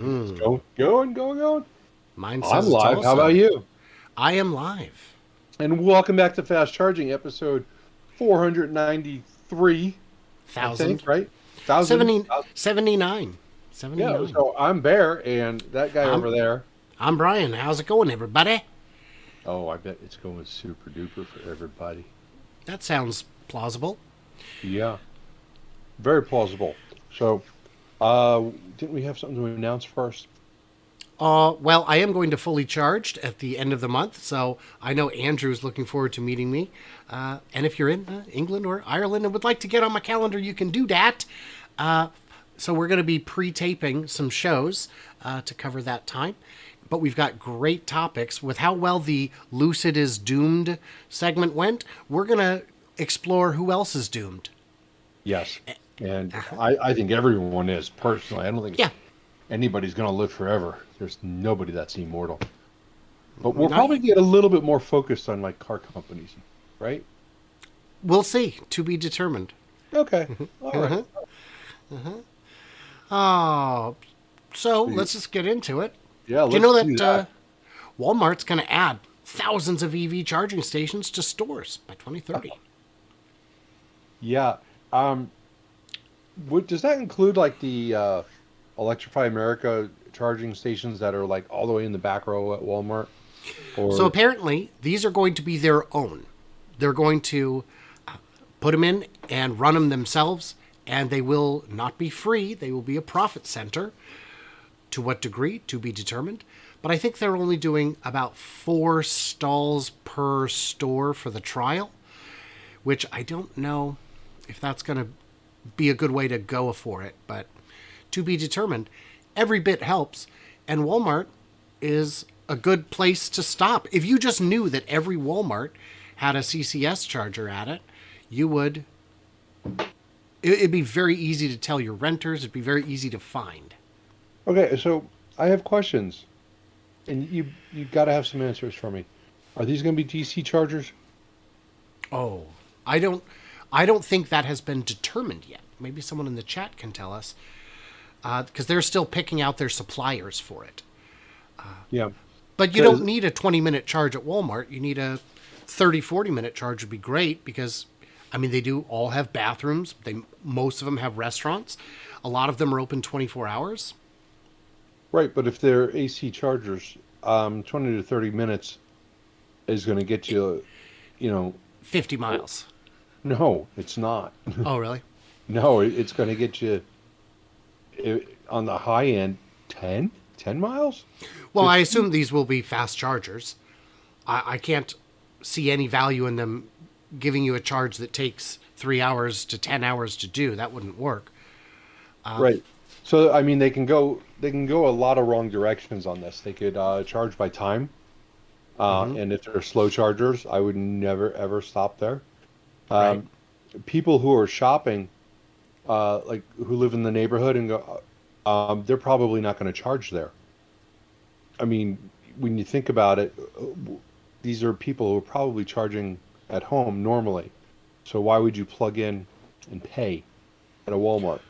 It's Mm, going. mine I'm says it's live. How about also. you? I am live. And welcome back to Fast Charging, episode 493, I think, 1,000. right? Thousand. 70, 79. Yeah, 79. so I'm Bear, and that guy I'm, over there. I'm Brian. How's it going, everybody? Oh, I bet it's going super duper for everybody. That sounds plausible. Yeah, very plausible. So, uh, didn't we have something to announce first? Well, I am going to fully charged at the end of the month, so I know Andrew's looking forward to meeting me. And if you're in England or Ireland and would like to get on my calendar, you can do that. So we're going to be pre-taping some shows to cover that time. But we've got great topics. With how well the Lucid is Doomed segment went, we're going to explore who else is doomed. Yes, and I think everyone is personally. I don't think Yeah, anybody's going to live forever. There's nobody that's immortal. But we'll not, probably get a little bit more focused on like car companies, right? we'll see. To be determined. Okay. All right. Oh, so let's just get into it. Yeah, Do you let's know do that that. Walmart's going to add thousands of EV charging stations to stores by 2030? Yeah. Um, does that include like the Electrify America charging stations that are like all the way in the back row at Walmart? So Or apparently, these are going to be their own. They're going to put them in and run them themselves, and they will not be free. They will be a profit center. To what degree, to be determined. But I think they're only doing about 4 stalls per store for the trial, which I don't know if that's going to be a good way to go for it, but to be determined. Every bit helps, and Walmart is a good place to stop. If you just knew that every Walmart had a CCS charger at it, you would. It'd be very easy to tell your renters. It'd be very easy to find. okay, so I have questions, and you got to have some answers for me. Are these going to be DC chargers? Oh, I don't. I don't think that has been determined yet. Maybe someone in the chat can tell us, because they're still picking out their suppliers for it. Yeah, But you don't because need a 20-minute charge at Walmart. You need a 30, 40-minute charge would be great because, I mean, they do all have bathrooms. Most of them have restaurants. A lot of them are open 24 hours. right, but if they're AC chargers, 20 to 30 minutes is going to get you, you know, 50 miles. no, it's not. Oh, really? No, it's going to get you on the high end 10 miles? Well, I 15? assume these will be fast chargers. I can't see any value in them giving you a charge that takes 3 hours to 10 hours to do. That wouldn't work. Right. So I mean they can go a lot of wrong directions on this. They could charge by time. And if they're slow chargers, I would never ever stop there. Right. Um, People who are shopping, like who live in the neighborhood and go, they're probably not going to charge there. I mean, when you think about it, these are people who are probably charging at home normally. So why would you plug in and pay at a Walmart?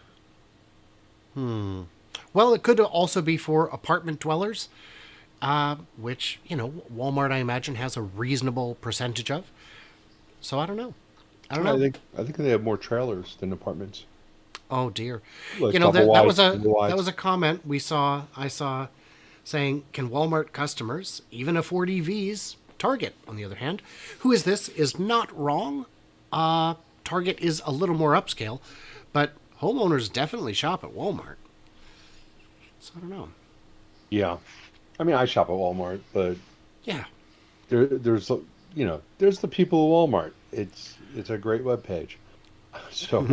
Well, it could also be for apartment dwellers, which, Walmart, I imagine, has a reasonable percentage of. So I don't know. I don't I know. think I think they have more trailers than apartments. Oh dear. Like double That wide, was a single that wides. was a comment I saw saying, "Can Walmart customers even afford EVs?" Target, on the other hand, who is this, is not wrong. Target is a little more upscale, but homeowners definitely shop at Walmart. So I don't know. Yeah, I mean I shop at Walmart, but Yeah. there's the people at Walmart. It's a great web page. So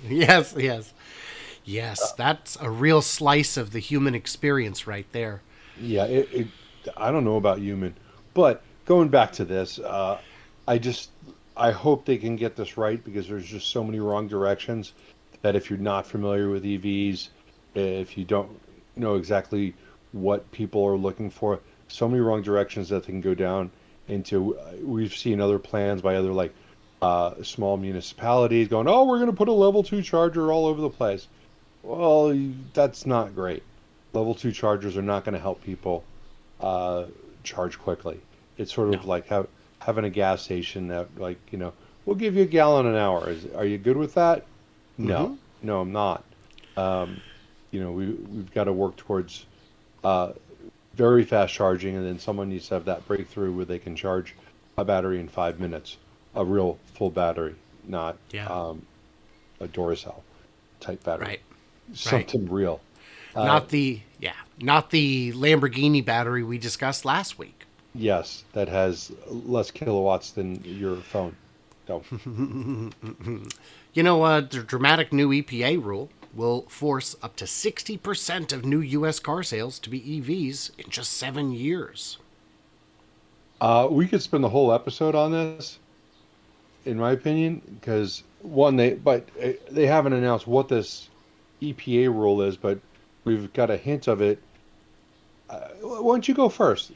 Yes, yes. Yes, that's a real slice of the human experience right there. yeah, I don't know about human, but going back to this, I just I hope they can get this right because there's just so many wrong directions that if you're not familiar with EVs, if you don't know exactly what people are looking for, so many wrong directions that they can go down into. We've seen other plans by other like small municipalities going, oh, we're going to put a level 2 charger all over the place. Well, that's not great. Level two chargers are not going to help people uh, charge quickly. It's sort of No. like having a gas station that, like, we'll give you a gallon an hour. Are you good with that? No, Mm-hmm. no, I'm not. Um, we've got to work towards uh, very fast charging, and then someone needs to have that breakthrough where they can charge a battery in 5 minutes, a real full battery, not Yeah. a Duracell type battery, Right. Right. something real. Uh, Not the Lamborghini battery we discussed last week. yes, that has less kilowatts than your phone. So, The dramatic new EPA rule will force up to 60% of new U.S. car sales to be EVs in just 7 years. we could spend the whole episode on this, in my opinion, because one, they haven't announced what this EPA rule is, but we've got a hint of it. Why don't you go first?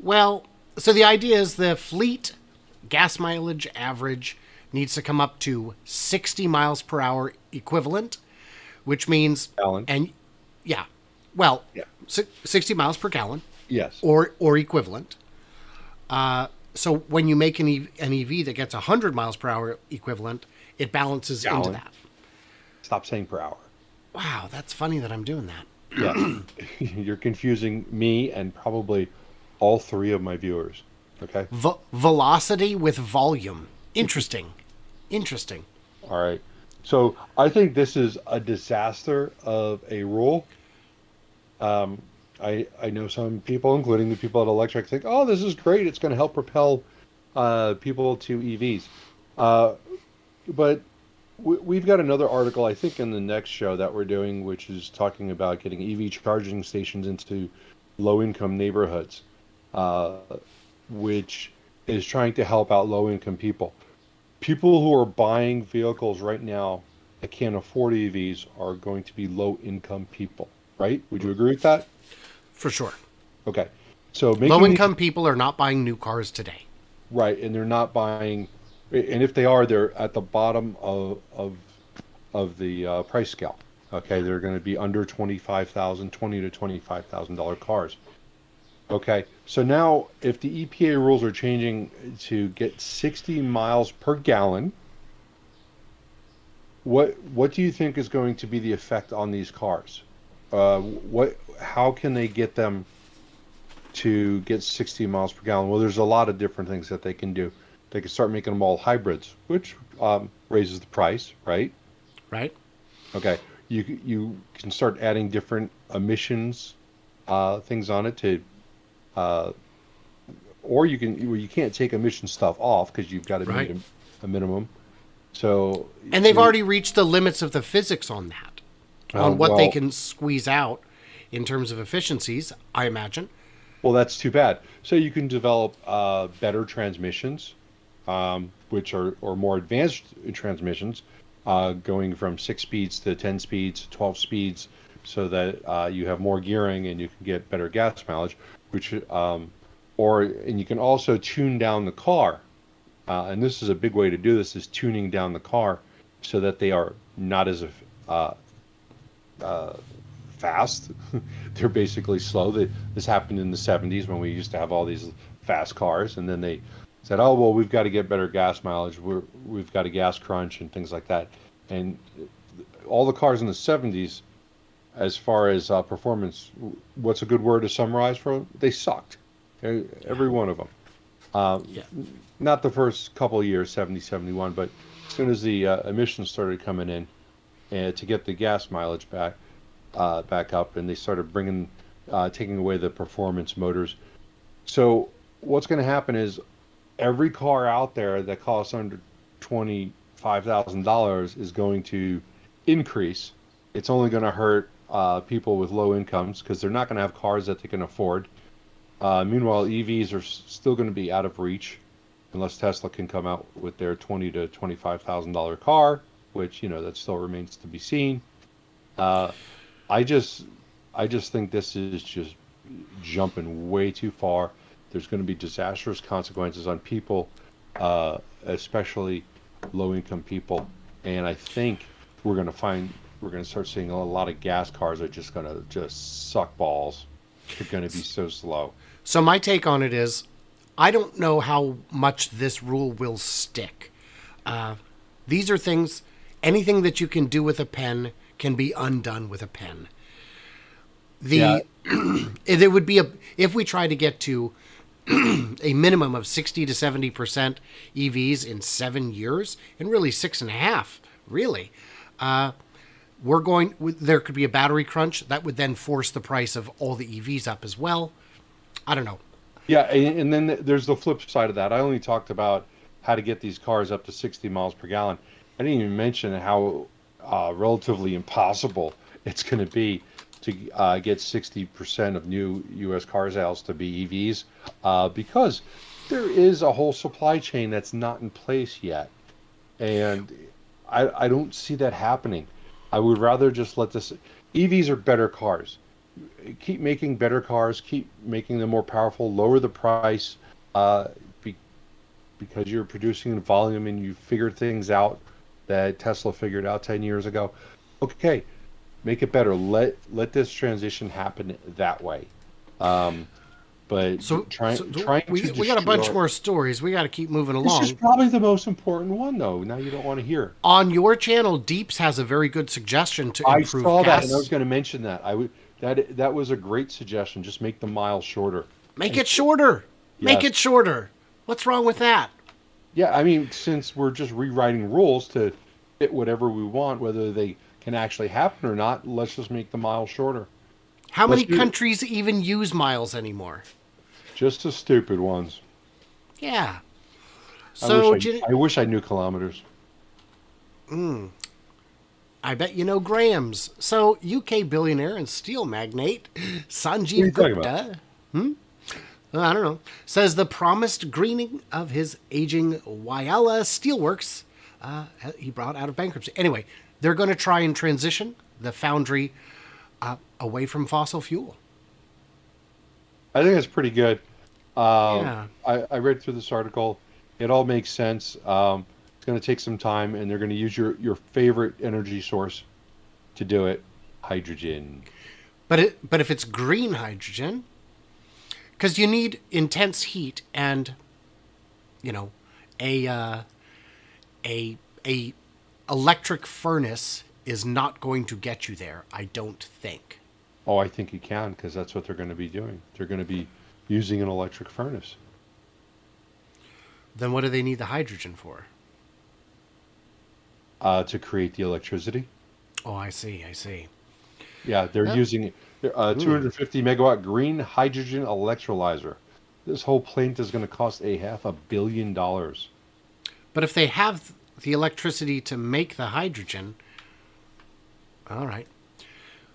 Well, so the idea is the fleet gas mileage average needs to come up to 60 miles per hour equivalent, which means, Alan? and yeah, well, Yeah. 60 miles per gallon Yes. or equivalent. So when you make an EV that gets 100 miles per hour equivalent, it balances into Gallon. that. Stop saying per hour. Wow, that's funny that I'm doing that. Yeah. You're confusing me and probably all three of my viewers. Okay. Velocity with volume. Interesting. Interesting. All right. So I think this is a disaster of a rule. I know some people, including the people at Electric, think, "Oh, this is great. It's going to help propel people to EVs." Uh, but we've got another article, I think, in the next show that we're doing, which is talking about getting EV charging stations into low-income neighborhoods, uh, which is trying to help out low-income people. People who are buying vehicles right now that can't afford EVs are going to be low-income people, right? Would you agree with that? For sure. Okay. So Low making these income people are not buying new cars today. right, and they're not buying, and if they are, they're at the bottom of the price scale. Okay, they're going to be under 25,000, 20 to $25,000 cars. Okay, so now if the EPA rules are changing to get 60 miles per gallon, what do you think is going to be the effect on these cars? How can they get them to get 60 miles per gallon? Well, there's a lot of different things that they can do. They can start making them all hybrids, which raises the price, right? Right? Okay, you can start adding different emissions things on it to, uh, or you can't take emission stuff off because you've got to meet Right. a minimum. So, And they've already reached the limits of the physics on that, on what they well, can squeeze out in terms of efficiencies, I imagine. well, that's too bad. So you can develop better transmissions, which are or more advanced transmissions, going from 6 speeds to 10 speeds, 12 speeds, so that you have more gearing and you can get better gas mileage. Which, and you can also tune down the car. And this is a big way to do this: is tuning down the car so that they are not as uh, uh, fast. They're basically slow. This happened in the 70s when we used to have all these fast cars, and then they said, "Oh, well, we've got to get better gas mileage. We've got a gas crunch and things like that." And all the cars in the 70s, as far as performance, what's a good word to summarize for them? They sucked. Every one of them. Uh, Yeah. Not the first couple of years, 70, 71, but as soon as the emissions started coming in, and to get the gas mileage back up, and they started taking away the performance motors. So what's going to happen is every car out there that costs under $25,000 is going to increase. It's only going to hurt people with low incomes because they're not going to have cars that they can afford. Meanwhile, EVs are still going to be out of reach unless Tesla can come out with their $20 to $25,000 car, which that still remains to be seen. Uh, I just I just think this is just jumping way too far. There's going to be disastrous consequences on people, especially low income people, and I think we're going to find we're going to start seeing a lot of gas cars are just going to just suck balls. They're going to be so slow. So my take on it is, I don't know how much this rule will stick. These are things, anything that you can do with a pen can be undone with a pen. Yeah, The it would be a if we try to get to a minimum of 60 to 70% EVs in 7 years, and really 6.5, really. There could be a battery crunch that would then force the price of all the EVs up as well. I don't know. yeah, and then there's the flip side of that. I only talked about how to get these cars up to 60 miles per gallon. I didn't even mention how relatively impossible it's going to be to get 60% of new U.S. car sales to be EVs because there is a whole supply chain that's not in place yet. And I don't see that happening. I would rather just let this. EVs are better cars. Keep making better cars. Keep making them more powerful. Lower the price, uh, be, because you're producing in volume and you figured things out that Tesla figured out 10 years ago. Okay, make it better. Let this transition happen that way. Um, but trying to We got a bunch destroy. more stories. We got to keep moving This is along. probably the most important one, though. Now you don't want to hear. On your channel, Deeps has a very good suggestion to I improve saw that, and I was gas. going to mention that. I would that was a great suggestion. Just make the mile shorter. Make And it shorter. Make yes, it shorter. What's wrong with that? yeah. I mean, since we're just rewriting rules to fit whatever we want, whether they can actually happen or not, let's just make the mile shorter. How Let's many do countries even use miles anymore? just the stupid ones. Yeah. I wish So, I wish I knew kilometers. I bet you know grams. So, UK billionaire and steel magnate What are you Sanjeev talking about? Gupta, I don't know, says the promised greening of his aging Whyalla Steelworks he brought out of bankruptcy. Anyway, they're going to try and transition the foundry away from fossil fuel. I think it's pretty good. Yeah. I read through this article. It all makes sense. It's going to take some time, and they're going to use your favorite energy source to do it, hydrogen. But if it's green hydrogen, because you need intense heat and, you know, a a electric furnace is not going to get you there. I don't think. Oh, I think you can because that's what they're going to be doing. They're going to be using an electric furnace Then what do they need the hydrogen for? to create the electricity. Oh, I see. I see. Yeah, they're Yep. using 250 megawatt green hydrogen electrolyzer. This whole plant is going to cost a $500 million. But if they have the electricity to make the hydrogen, all right.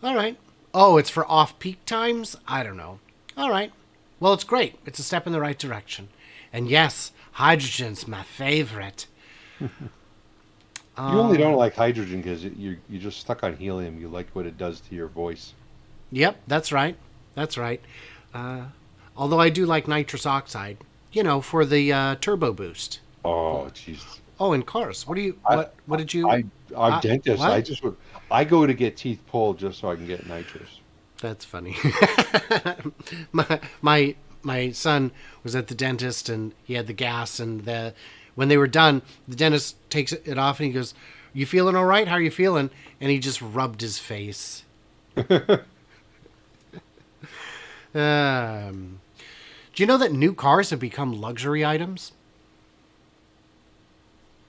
All right. Oh, it's for off peak times? I don't know. All right. Well, it's great. It's a step in the right direction. And yes, hydrogen's my favorite. You only don't like hydrogen because you're just stuck on helium. You like what it does to your voice. Yep, that's right. That's right. Uh, Although I do like nitrous oxide, for the turbo boost. Oh, jeez. Oh, in cars. What do you? I, What did you? I'm dentist. What? I go to get teeth pulled just so I can get nitrous. That's funny. My son was at the dentist and he had the gas and when they were done, the dentist takes it off and he goes, "You feeling all right? How are you feeling?" And he just rubbed his face. Do you know that new cars have become luxury items?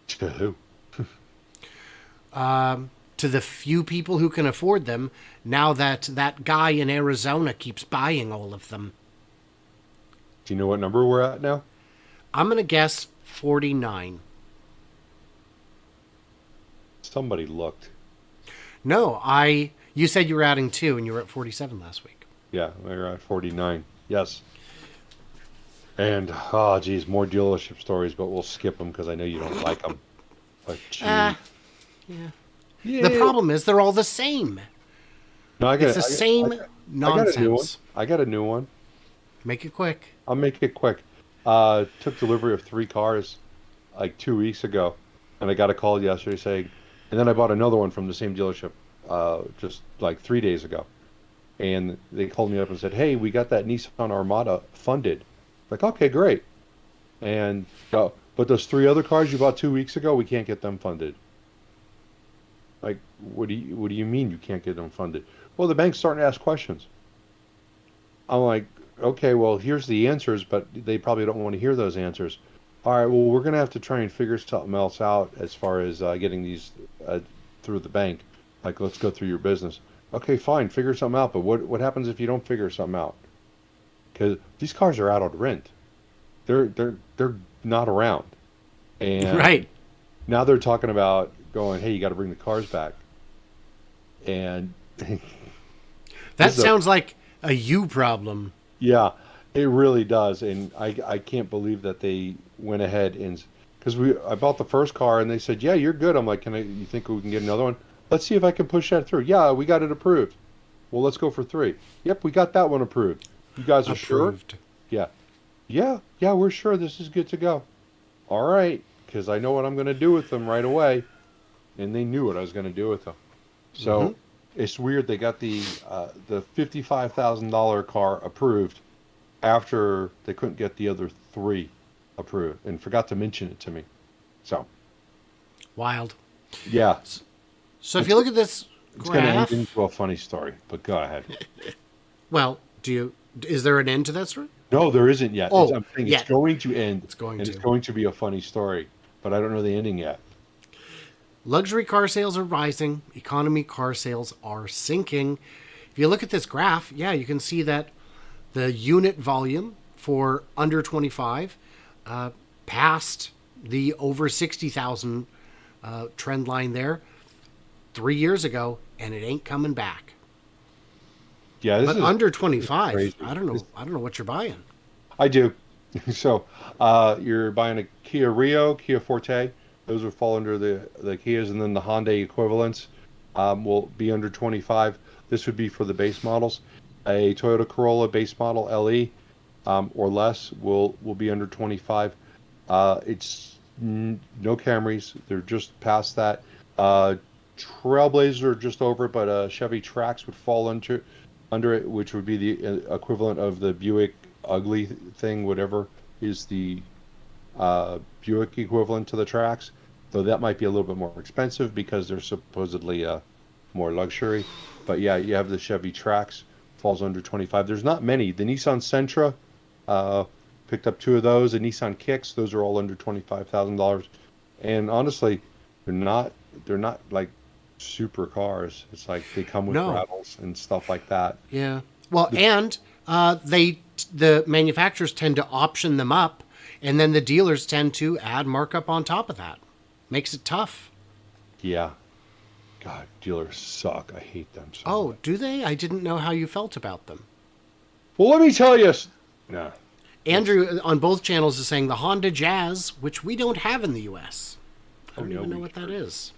To who? To the few people who can afford them, now that guy in Arizona keeps buying all of them. Do you know what number we're at now? I'm going to guess 49. Somebody looked. No, you said you were adding 2 and you were at 47 last week. Yeah, we're at 49. Yes. And, oh, geez, more dealership stories, but we'll skip them because I know you don't like them. But, gee. Ah, yeah. The Yeah. problem is they're all the same. No, It's the same I got a new one. nonsense. I got a new one. Make it quick. I'll make it quick. Took delivery of 3 cars like 2 weeks ago, and I got a call yesterday saying, and then I bought another one from the same dealership. just like 3 days ago, and they called me up and said, "Hey, we got that Nissan Armada funded." Like, okay, great. And but those three other cars you bought 2 weeks ago, we can't get them funded. Like, what do you mean you can't get them funded? Well, the bank's starting to ask questions. I'm like, okay, well, here's the answers, but they probably don't want to hear those answers. All right, well, we're going to have to try and figure something else out as far as getting these uh, through the bank. Like, let's go through your business. Okay, fine, figure something out. But what happens if you don't figure something out? Because these cars are out on rent. They're not around, and Right. now they're talking about going, hey, you got to bring the cars back. And this That is a sounds like a you problem. Yeah, it really does, and I can't believe that they went ahead and because we I bought the first car and they said, yeah, you're good. I'm like, can I? You think we can get another one? Let's see if I can push that through. Yeah, we got it approved. Well, let's go for three. Yep, we got that one approved. You guys are sure? Approved. Yeah, yeah, we're sure this is good to go. All right, because I know what I'm going to do with them right away, and they knew what I was going to do with them. Hmm. So it's weird they got the $55,000 car approved after they couldn't get the other three approved and forgot to mention it to me. So Wild. yeah, So if it's you look at this it's going to end graph, into a funny story. But go ahead. well, is there an end to that story? No, there isn't yet. Oh, I'm saying it's yeah, going to end, it's going and it's to. going to be a funny story. But I don't know the ending yet. Luxury car sales are rising, economy car sales are sinking. If you look at this graph, yeah, you can see that the unit volume for under 25 passed the over 60,000 trend line there 3 years ago, and it ain't coming back. Yeah, But under this is 25, crazy. I don't know. I don't know what you're buying. I do. So you're buying a Kia Rio, Kia Forte. Those would fall under the Kias, and then the Hyundai equivalents will be under 25. This would be for the base models. A Toyota Corolla base model LE or less will be under 25. No Camrys. They're just past that. Uh, Trailblazer are just over it, but Chevy Trax would fall under it, which would be the equivalent of the Buick ugly thing, whatever is the Buick equivalent to the Trax. Though that might be a little bit more expensive because they're supposedly more luxury. But yeah, you have the Chevy Trax, falls under 25. There's not many. The Nissan Sentra uh, picked up two of those. The Nissan Kicks, those are all under $25,000. And honestly, they're not they're not like super cars. It's like they come with No. rattles and stuff like that. Yeah. Well, The, and the manufacturers tend to option them up, and then the dealers tend to add markup on top of that. Makes it tough. yeah, God, dealers suck. I hate them so Oh, much. do they? I didn't know how you felt about them. Well, let me tell you. No, it's Andrew on both channels is saying the Honda Jazz, which we don't have in the U.S. I oh don't no, even know we what that is.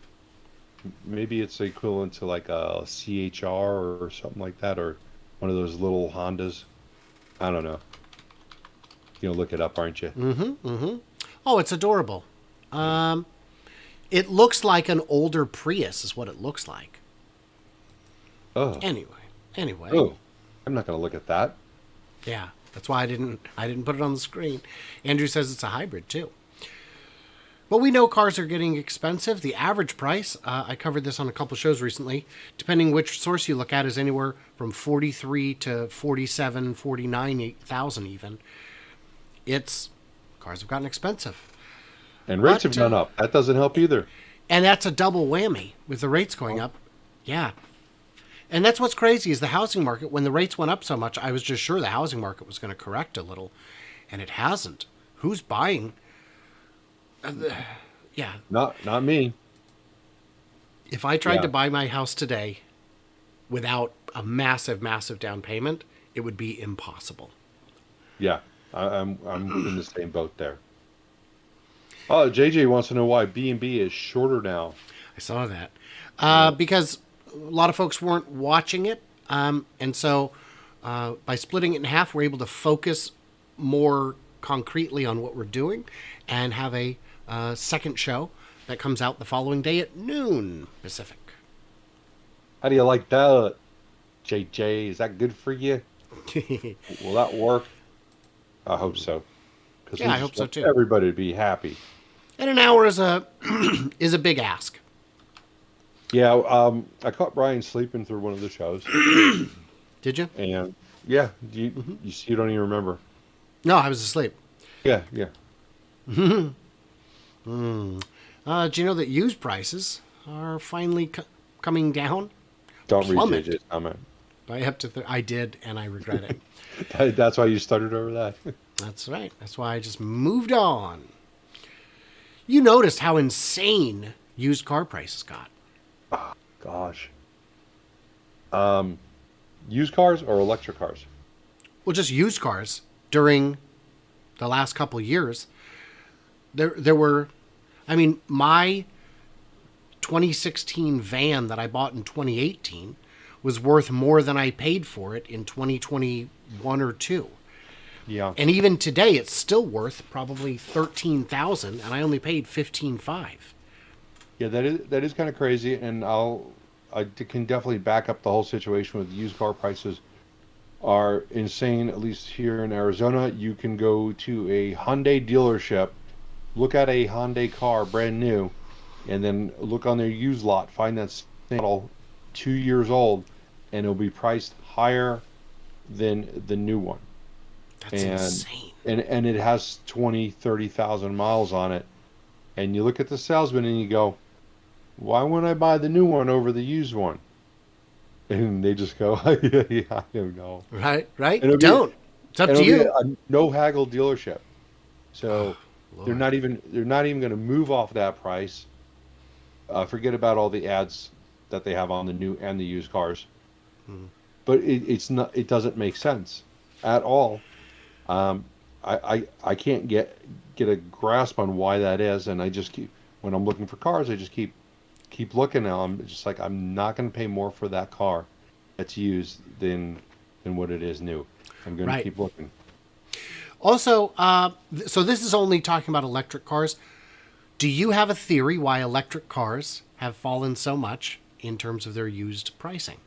maybe it's equivalent to like a CHR or something like that, or one of those little Hondas. I don't know. You'll look it up, aren't you? Oh, it's adorable. It looks like an older Prius, is what it looks like. Oh, Anyway, anyway, oh, I'm not going to look at that. yeah, that's why I didn't put it on the screen. Andrew says it's a hybrid too. But we know cars are getting expensive. The average price, I covered this on a couple shows recently, depending which source you look at, is anywhere from 43 to 47, 49,000 even. It's cars have gotten expensive. And rates have But gone up. That doesn't help either. and that's a double whammy with the rates going up. Yeah. And that's what's crazy is the housing market. When the rates went up so much, I was just sure the housing market was going to correct a little, and it hasn't. Who's buying? Yeah. Not me. If I tried Yeah, to buy my house today without a massive, massive down payment, it would be impossible. yeah. I'm in the same boat there. Oh, JJ wants to know why B&B is shorter now. I saw that Yeah. because a lot of folks weren't watching it, and so by splitting it in half, we're able to focus more concretely on what we're doing, and have a second show that comes out the following day at noon Pacific. How do you like that, JJ? Is that good for you? Will that work? I hope so, because Yeah, we I just hope so want too. everybody to be happy. And an hour is a is a big ask. Yeah, I caught Brian sleeping through one of the shows, Did you? and yeah, you don't even remember. No, I was asleep. Yeah, yeah. Do you know that used prices are finally coming down? Don't read Plummeted JJ's comment. by up to. I did, and I regret it. That's why you started over that. That's right. That's why I just moved on. You noticed how insane used car prices got. Gosh. Um, Used cars or electric cars? Well, just used cars during the last couple of years. There were, I mean, my 2016 van that I bought in 2018 was worth more than I paid for it in 2021 or 2. Yeah. And even today it's still worth probably 13,000 and I only paid 15,500. Yeah, that is kind of crazy, and can definitely back up the whole situation with used car prices are insane. At least here in Arizona, you can go to a Hyundai dealership, look at a Hyundai car brand new, and then look on their used lot, find that same model 2 years old, and it'll be priced higher than the new one. That's And insane. and it has 20, 30,000 miles on it. And you look at the salesman and you go, why wouldn't I buy the new one over the used one? And they just go, yeah, yeah, I don't know. Right? Right? And Don't. It's up to it'll be you. a no haggle dealership. So Lord. they're not even going to move off that price. Forget about all the ads that they have on the new and the used cars. But it's not. It doesn't make sense at all. Um, I can't get a grasp on why that is, and I just keep when I'm looking for cars, I just keep looking now. I'm just like I'm not going to pay more for that car that's used than what it is new. I'm going to Right. keep looking. Also, so this is only talking about electric cars. Do you have a theory why electric cars have fallen so much in terms of their used pricing?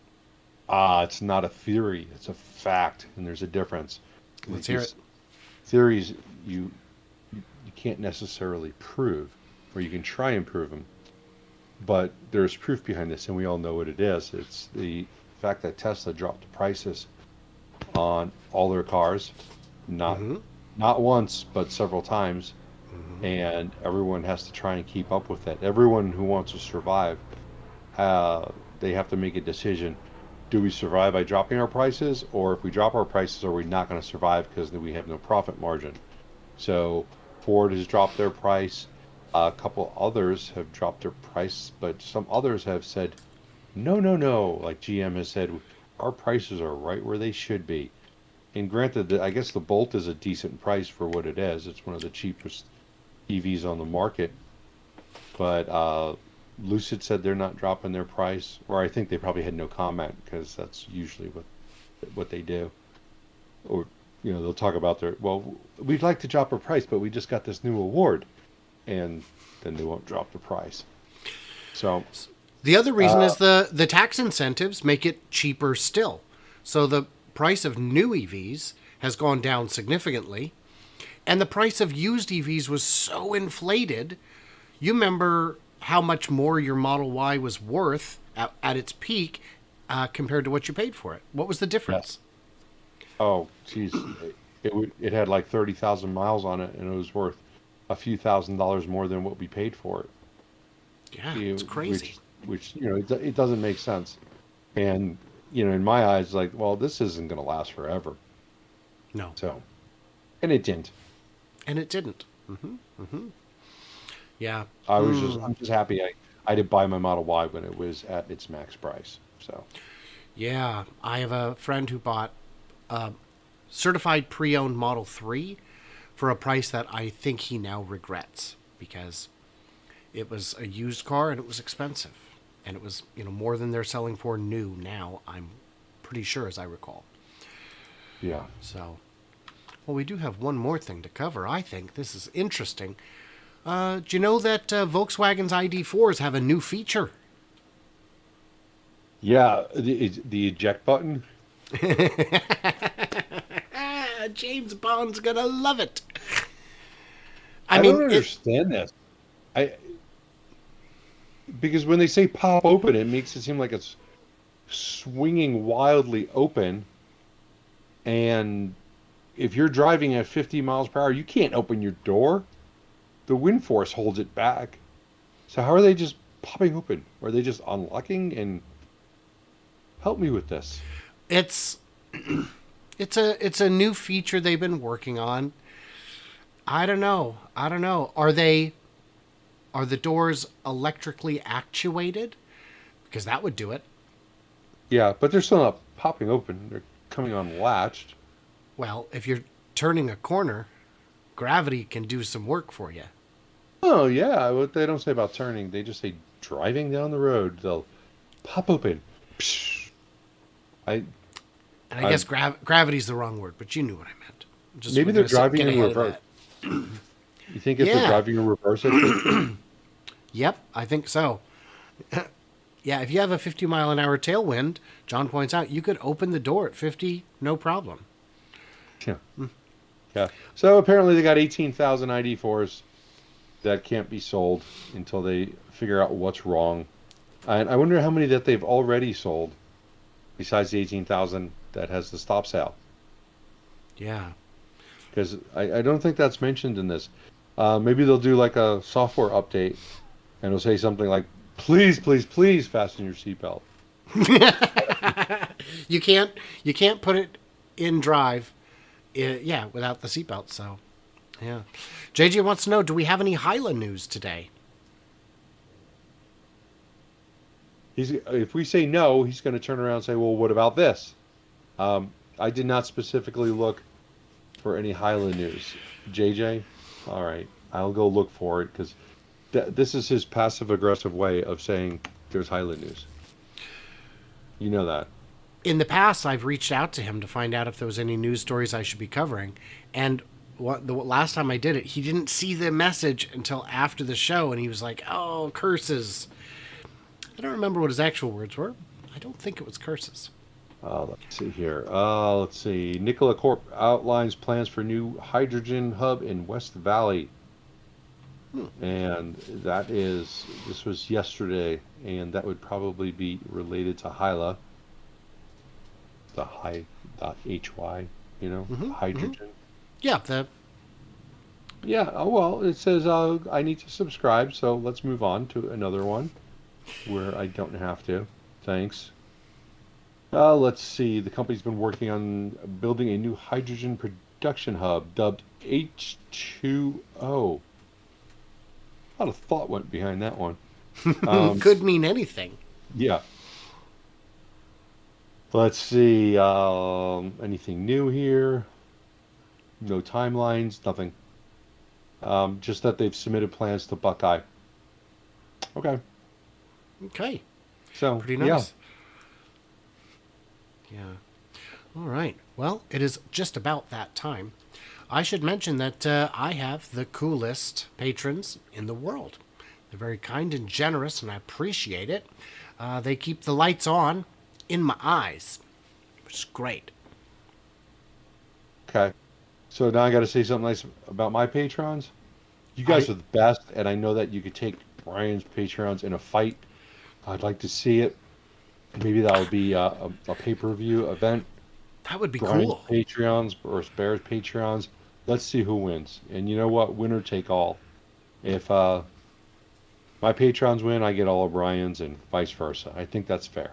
It's not a theory; it's a fact, and there's a difference. Let's hear it. Because theories you can't necessarily prove, or you can try and prove them, but there's proof behind this, and we all know what it is. It's the fact that Tesla dropped the prices on all their cars, not not once, but several times, and everyone has to try and keep up with it. Everyone who wants to survive, they have to make a decision. Do we survive by dropping our prices, or if we drop our prices, are we not going to survive because we have no profit margin? So Ford has dropped their price. A couple others have dropped their price, but some others have said, no, no, no. Like GM has said, our prices are right where they should be. And granted, I guess the Bolt is a decent price for what it is. It's one of the cheapest EVs on the market. But Lucid said they're not dropping their price, or I think they probably had no comment because that's usually what they do. Or they'll talk about well, we'd like to drop our price, but we just got this new award, and then they won't drop the price. So The other reason is the tax incentives make it cheaper still. So the price of new EVs has gone down significantly, and the price of used EVs was so inflated. You remember how much more your Model Y was worth at its peak compared to what you paid for it. What was the difference? yes. Oh, geez, it had like 30,000 miles on it, and it was worth a few $1,000s more than what we paid for it. Yeah, it's You, crazy. which it doesn't make sense. And in my eyes, like, well, this isn't going to last forever. No, So, and it didn't. and it didn't. Yeah. I'm just happy I did buy my Model Y when it was at its max price. So, Yeah, I have a friend who bought a certified pre-owned Model 3 for a price that I think he now regrets because it was a used car and it was expensive. And it was, more than they're selling for new now, I'm pretty sure, as I recall. yeah. So, well, we do have one more thing to cover. I think this is interesting. Do you know that Volkswagen's ID4s have a new feature? Yeah, the eject button. James Bond's gonna love it. I I don't mean, it. understand this. I Because when they say pop open, it makes it seem like it's swinging wildly open. And if you're driving at 50 miles per hour, you can't open your door. The wind force holds it back. So how are they just popping open? Are they just unlocking? And help me with this. It's it's a new feature they've been working on. I don't know. I don't know. Are the doors electrically actuated? Because that would do it. Yeah, but they're still not popping open. They're coming unlatched. Well, if you're turning a corner, gravity can do some work for you. Oh yeah, what they don't say about turning, they just say driving down the road. They'll pop open. Psh. I, And I I guess gravity's the wrong word, but you knew what I meant. Just Maybe we're they're gonna driving get in ahead of reverse. that. You think if they're Yeah. driving in reverse, it fits? Yep, I think so. Yeah, if you have a 50-mile-an-hour tailwind, John points out, you could open the door at 50, no problem. Yeah. Yeah. So apparently they got 18,000 ID4s that can't be sold until they figure out what's wrong. And I wonder how many that they've already sold besides the 18,000 that has the stop sale. Yeah. Because I don't think that's mentioned in this. Maybe they'll do like a software update and it'll say something like, please, please, please fasten your seatbelt. You can't you can't put it in drive, yeah, without the seatbelt. So, yeah. JJ wants to know: do we have any Hyla news today? If we say no, he's going to turn around and say, well, what about this? I did not specifically look for any Hyla news. JJ, all right, I'll go look for it because this is his passive aggressive way of saying there's Hyla news. You know that. In the past, I've reached out to him to find out if there was any news stories I should be covering, and the last time I did it, he didn't see the message until after the show, and he was like, "Oh, curses." I don't remember what his actual words were. I don't think it was curses. Let's see here. Let's see. Nikola Corp outlines plans for new hydrogen hub in West Valley. And this was yesterday, and that would probably be related to Hyla, the high, HY, hydrogen. Yeah, the Yeah, oh well, it says I need to subscribe, so let's move on to another one where I don't have to. Thanks. Let's see. The company's been working on building a new hydrogen production hub dubbed H2O. A lot of thought went behind that one. Um, could mean anything. yeah. Let's see. Anything new here? No timelines, nothing. Just that they've submitted plans to Buckeye. Okay. Okay, So, pretty yeah. nice. Yeah. All right. Well, it is just about that time. I should mention that I have the coolest patrons in the world. They're very kind and generous, and I appreciate it. They keep the lights on in my eyes, which is great. Okay. So now I got to say something nice about my patrons. You guys I are the best, and I know that you could take Brian's patrons in a fight. I'd like to see it. Maybe that would be a pay-per-view event. That would be Brian's cool. Patreons versus Bear's Patreons. Let's see who wins. And you know what? Winner take all. If my patrons win, I get all of Brian's, and vice versa. I think that's fair.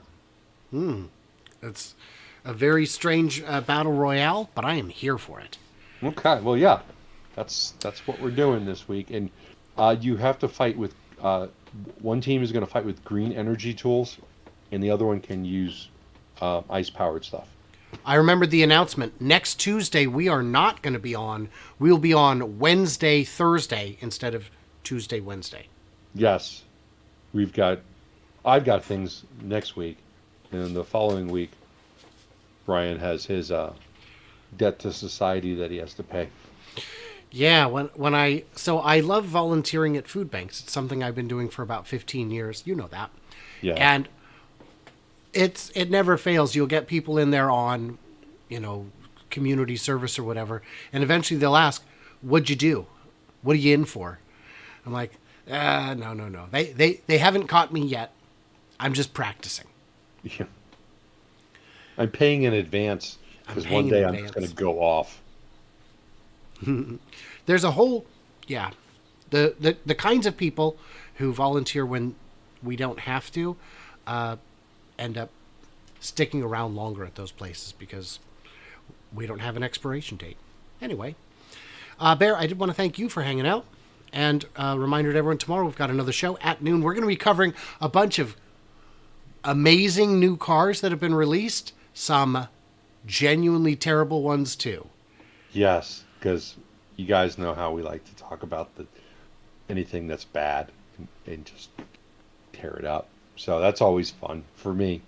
It's a very strange battle royale, but I am here for it. Okay. Well, yeah. That's what we're doing this week, and you have to fight with. One team is going to fight with green energy tools, and the other one can use ice-powered stuff. I remembered the announcement. Next Tuesday, we are not going to be on. We'll be on Wednesday, Thursday instead of Tuesday, Wednesday. Yes, we've got. I've got things next week, and the following week, Brian has his debt to society that he has to pay. Yeah, I love volunteering at food banks. It's something I've been doing for about 15 years. You know that. Yeah. And it never fails. You'll get people in there on, you know, community service or whatever, and eventually they'll ask, "What'd you do? What are you in for?" I'm like, no, no, no. They haven't caught me yet. I'm just practicing. Yeah. I'm paying in advance I'm because one paying in day I'm just going advance. to go off. There's a whole, yeah, the kinds of people who volunteer when we don't have to end up sticking around longer at those places because we don't have an expiration date. Anyway, Bear, I did want to thank you for hanging out. And reminder to everyone, tomorrow we've got another show at noon. We're going to be covering a bunch of amazing new cars that have been released, some genuinely terrible ones too. Yes, because you guys know how we like to talk about anything that's bad and just tear it up. So that's always fun for me,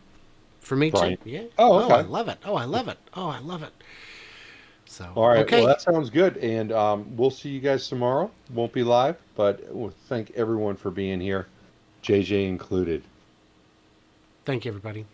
For me too. Brian. Yeah. Oh, Oh, I okay. love it. Oh, I love it. Oh, I love it. So, All right. Well, okay. that sounds good. And we'll see you guys tomorrow. Won't be live, but we'll thank everyone for being here, JJ included. Thank you, everybody.